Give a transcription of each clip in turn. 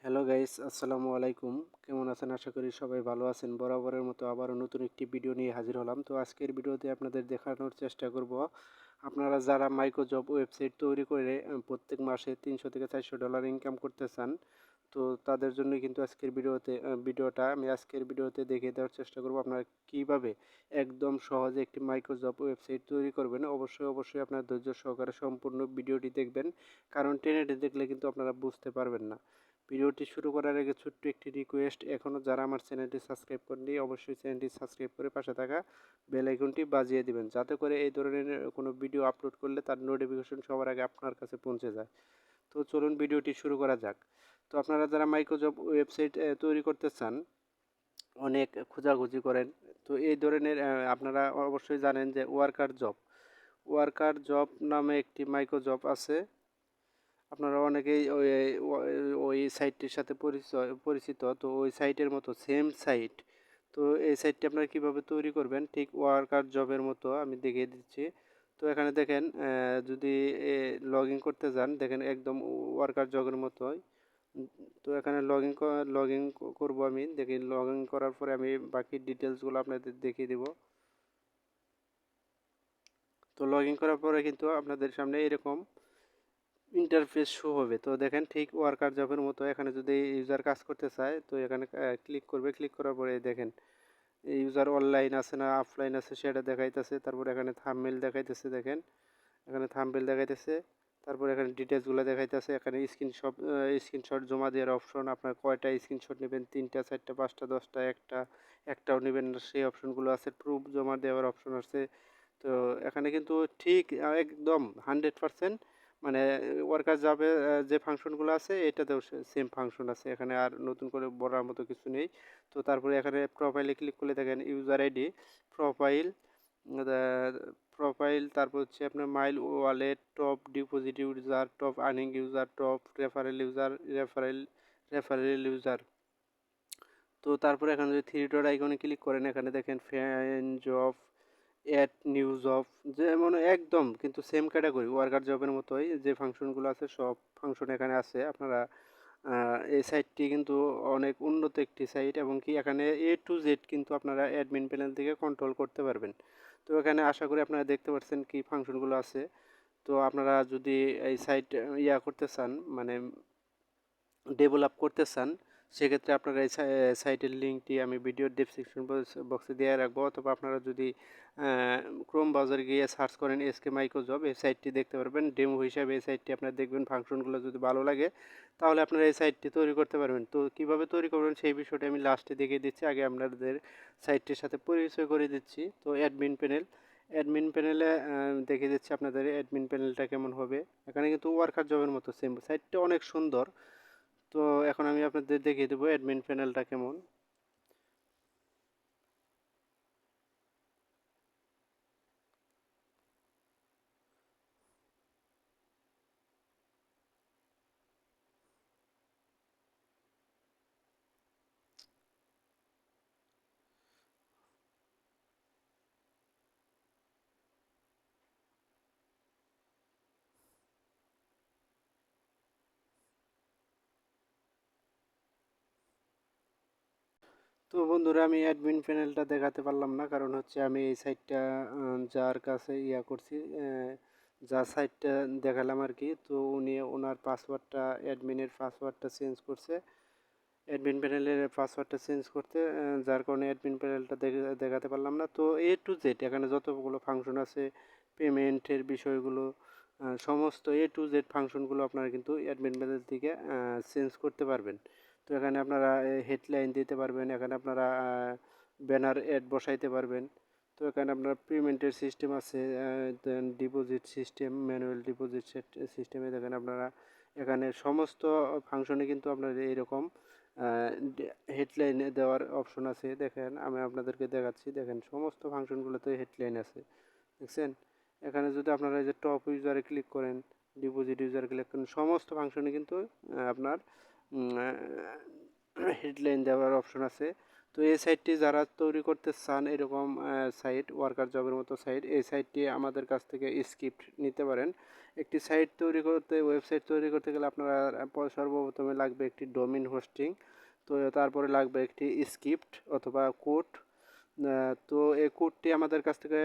Hello guys, আসসালামু আলাইকুম। কেমন আছেন? আশা করি সবাই ভালো আছেন। বরাবরের মতো আবারও নতুন একটি ভিডিও নিয়ে হাজির হলাম। তো আজকের ভিডিওতে আপনাদের দেখানোর চেষ্টা করব, আপনারা যারা মাইক্রোজব ওয়েবসাইট তৈরি করে প্রত্যেক মাসে $300 থেকে $400 ইনকাম করতে চান, তো তাদের জন্য কিন্তু আজকের ভিডিওটা আমি আজকের ভিডিওতে দেখিয়ে দেওয়ার চেষ্টা করব আপনারা কিভাবে একদম সহজে একটি মাইক্রোজব ওয়েবসাইট তৈরি করবেন। অবশ্যই আপনার ধৈর্য সহকারে সম্পূর্ণ ভিডিওটি দেখবেন, কারণ টেনে দেখলে কিন্তু আপনারা বুঝতে পারবেন না। ভিডিওটি শুরু করার আগে ছোট্ট একটি রিকোয়েস্ট, এখনও যারা আমার চ্যানেলটি সাবস্ক্রাইব করেনি অবশ্যই চ্যানেলটি সাবস্ক্রাইব করে পাশে থাকা বেল আইকনটি বাজিয়ে দিবেন, যাতে করে এই ধরনের কোনো ভিডিও আপলোড করলে তার নোটিফিকেশন সবার আগে আপনার কাছে পৌঁছে যায়। তো চলুন ভিডিওটি শুরু করা যাক। তো আপনারা যারা মাইক্রোজব ওয়েবসাইট তৈরি করতে চান, অনেক খোঁজাখুঁজি করেন, তো এই ধরনের আপনারা অবশ্যই জানেন যে ওয়ার্কার জব নামে একটি মাইক্রোজব আছে। আপনারা অনেকেই ওই সাইটটির সাথে পরিচিত। তো ওই সাইটের মতো সেম সাইট, তো এই সাইটটি আপনারা কীভাবে তৈরি করবেন ঠিক ওয়ার্কার জবের মতো আমি দেখিয়ে দিচ্ছি। তো এখানে দেখেন, যদি লগ ইন করতে যান, দেখেন একদম ওয়ার্কার জবের মতোই। তো এখানে লগ ইন করবো আমি। দেখি লগ ইন করার পরে আমি বাকি ডিটেলসগুলো আপনাদের দেখিয়ে দেব। তো লগ ইন করার পরে কিন্তু আপনাদের সামনে এরকম ইন্টারফেস শো হবে। তো দেখেন ঠিক ওয়ার্কার জবের মতো এখানে যদি ইউজার কাজ করতে চায়, তো এখানে ক্লিক করবে। ক্লিক করার পরে দেখেন ইউজার অনলাইন আছে না অফলাইন আছে সেটা দেখাইতেছে। তারপর এখানে থাম্বনেইল দেখাইতেছে, দেখেন এখানে থাম্বনেইল দেখাইতেছে। তারপর এখানে ডিটেলসগুলো দেখাইতেছে। এখানে স্ক্রিনশট জমা দেওয়ার অপশন, আপনার কয়টা স্ক্রিনশট নেবেন, 3টা 4টা 5টা 10টা, একটাও নেবেন না সেই অপশনগুলো আছে। প্রুফ জমা দেওয়ার অপশন আছে। তো এখানে কিন্তু ঠিক একদম 100% মানে ওয়ার্কার জবে যে ফাংশনগুলো আছে এটাতেও সেম ফাংশন আছে। এখানে আর নতুন করে বলার মতো কিছু নেই। তো তারপরে এখানে প্রোফাইলে ক্লিক করলে দেখেন ইউজার আইডি, প্রোফাইল, তারপর হচ্ছে আপনার mile wallet, top deposit user, top earning user, top referral user. তো তারপরে এখানে যদি থ্রি ডট আইকনে ক্লিক করেন, এখানে দেখেন ফ্যান জব, অ্যাড নিউ জব, যেমন একদম কিন্তু সেম ক্যাটাগরি ওয়ার্কার জবের মতোই যে ফাংশনগুলো আছে সব ফাংশন এখানে আছে। আপনারা এই সাইটটি কিন্তু অনেক উন্নত একটি সাইট, এবং কি এখানে A to Z কিন্তু আপনারা অ্যাডমিন প্যানেল থেকে কন্ট্রোল করতে পারবেন। তো এখানে আশা করি আপনারা দেখতে পাচ্ছেন কি ফাংশনগুলো আছে। তো আপনারা যদি এই সাইট করতে চান, মানে ডেভেলপ করতে চান, সেক্ষেত্রে আপনারা এই সাইটের লিঙ্কটি আমি ভিডিওর ডেসক্রিপশন বক্সে দিয়ে রাখবো, অথবা আপনারা যদি ক্রোম ব্রাউজারে গিয়ে সার্চ করেন এসকে মাইক্রোজব, এই সাইটটি দেখতে পারবেন ডেমো হিসাবে। এই সাইটটি আপনারা দেখবেন, ফাংশনগুলো যদি ভালো লাগে তাহলে আপনারা এই সাইটটি তৈরি করতে পারবেন। তো কীভাবে তৈরি করবেন সেই বিষয়টি আমি লাস্টে দেখিয়ে দিচ্ছি, আগে আপনাদের সাইটটির সাথে পরিচয় করে দিচ্ছি। তো অ্যাডমিন প্যানেলে দেখিয়ে দিচ্ছি আপনাদের অ্যাডমিন প্যানেলটা কেমন হবে। এখানে কিন্তু ওয়ার্কার জবের মতো সেম, সাইটটা অনেক সুন্দর। তো এখন আমি আপনাদের দেখিয়ে দেবো অ্যাডমিন প্যানেলটা কেমন। তো বন্ধুরা, আমি অ্যাডমিন প্যানেলটা দেখাতে পারলাম না, কারণ হচ্ছে আমি এই সাইটটা যার কাছে করছি, যা সাইটটা দেখালাম আর কি, তো উনি ওনার পাসওয়ার্ডটা, অ্যাডমিনের পাসওয়ার্ডটা চেঞ্জ করছে। অ্যাডমিন প্যানেলের পাসওয়ার্ডটা চেঞ্জ করতে, যার কারণে অ্যাডমিন প্যানেলটা দেখাতে পারলাম না। তো A to Z এখানে যতগুলো ফাংশন আছে, পেমেন্টের বিষয়গুলো, সমস্ত A to Z ফাংশনগুলো আপনারা কিন্তু অ্যাডমিন প্যানেল থেকে চেঞ্জ করতে পারবেন। তো এখানে আপনারা হেডলাইন দিতে পারবেন, এখানে আপনারা ব্যানার অ্যাড বসাইতে পারবেন। তো এখানে আপনার পেমেন্টের সিস্টেম আছে, দেন ডিপোজিট সিস্টেম, ম্যানুয়াল ডিপোজিট সিস্টেমে দেখেন আপনারা এখানে সমস্ত ফাংশনে কিন্তু আপনার এইরকম হেডলাইনে দেওয়ার অপশন আছে। দেখেন আমি আপনাদেরকে দেখাচ্ছি, দেখেন সমস্ত ফাংশনগুলোতে হেডলাইন আছে, দেখছেন। এখানে যদি আপনারা এই যে টপ ইউজারে ক্লিক করেন, ডিপোজিট ইউজার ক্লিক করেন, সমস্ত ফাংশনে কিন্তু আপনার হেডলাইন দেওয়ার অপশন আছে। তো এই সাইটটি যারা তৈরি করতে চান এরকম সাইট ওয়ার্কার জবের মতো সাইট, এই সাইটটি আমাদের কাছ থেকে স্ক্রিপ্ট নিতে পারেন। একটি সাইট তৈরি করতে, ওয়েবসাইট তৈরি করতে গেলে আপনারা সর্বপ্রথমে লাগবে একটি ডোমেইন হোস্টিং, তো তারপরে লাগবে একটি স্ক্রিপ্ট অথবা কোড। তো এই কোডটি আমাদের কাছ থেকে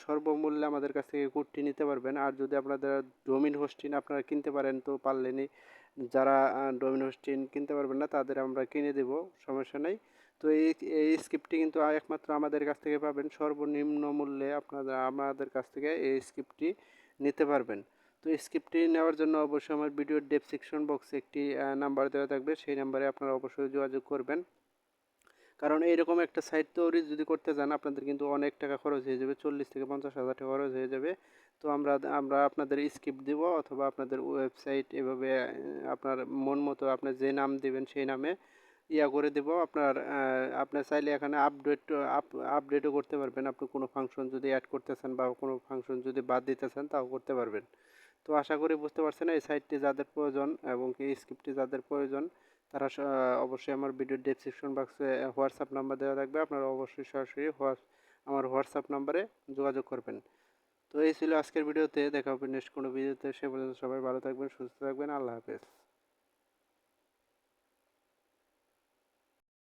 সর্বমূল্যে আমাদের কাছ থেকে কোডটি নিতে পারবেন। আর যদি আপনাদের ডোমেইন হোস্টিং আপনারা কিনতে পারেন তো পারলেনই, যারা ডোমেইন হোস্টিং কিনতে পারবেন না তাদের আমরা কিনে দেব, সমস্যা নেই। তো এই স্ক্রিপ্টটি কিন্তু একমাত্র আমাদের কাছ থেকে পাবেন সর্বনিম্ন মূল্যে, আপনারা আমাদের কাছ থেকে এই স্ক্রিপ্টটি নিতে পারবেন। তো স্ক্রিপ্টটি নেওয়ার জন্য অবশ্যই আমার ভিডিওর ডেসক্রিপশন বক্সে একটি নাম্বার দেওয়া থাকবে, সেই নাম্বারে আপনারা অবশ্যই যোগাযোগ করবেন। কারণ এইরকম একটা সাইট তৈরি যদি করতে যান আপনাদের কিন্তু অনেক টাকা খরচ হয়ে যাবে, 40 থেকে 50 হাজার টাকা খরচ হয়ে যাবে। তো আমরা আপনাদের স্ক্রিপ্ট দিব অথবা আপনাদের ওয়েবসাইট এভাবে আপনার মন মতো আপনি যে নাম দিবেন সেই নামে করে দেব। আপনার চাইলে এখানে আপডেটও করতে পারবেন। আপনি কোনো ফাংশন যদি অ্যাড করতে চান বা কোনো ফাংশন যদি বাদ দিতে চান তাও করতে পারবেন। তো আশা করি বুঝতে পারছেন এই সাইটটি যাদের প্রয়োজন এবং কি স্ক্রিপ্টটি যাদের প্রয়োজন তারা অবশ্যই আমার ভিডিও ডেসক্রিপশন বক্সে হোয়াটসঅ্যাপ নাম্বার দেওয়া থাকবে, আপনারা অবশ্যই সরাসরি আমার হোয়াটসঅ্যাপ নাম্বারে যোগাযোগ করবেন। তো এই ছিল আজকের ভিডিওতে, দেখা হবে নেক্সট কোনো ভিডিওতে। সে পর্যন্ত সবাই ভালো থাকবেন, সুস্থ থাকবেন, আল্লাহ হাফেজ।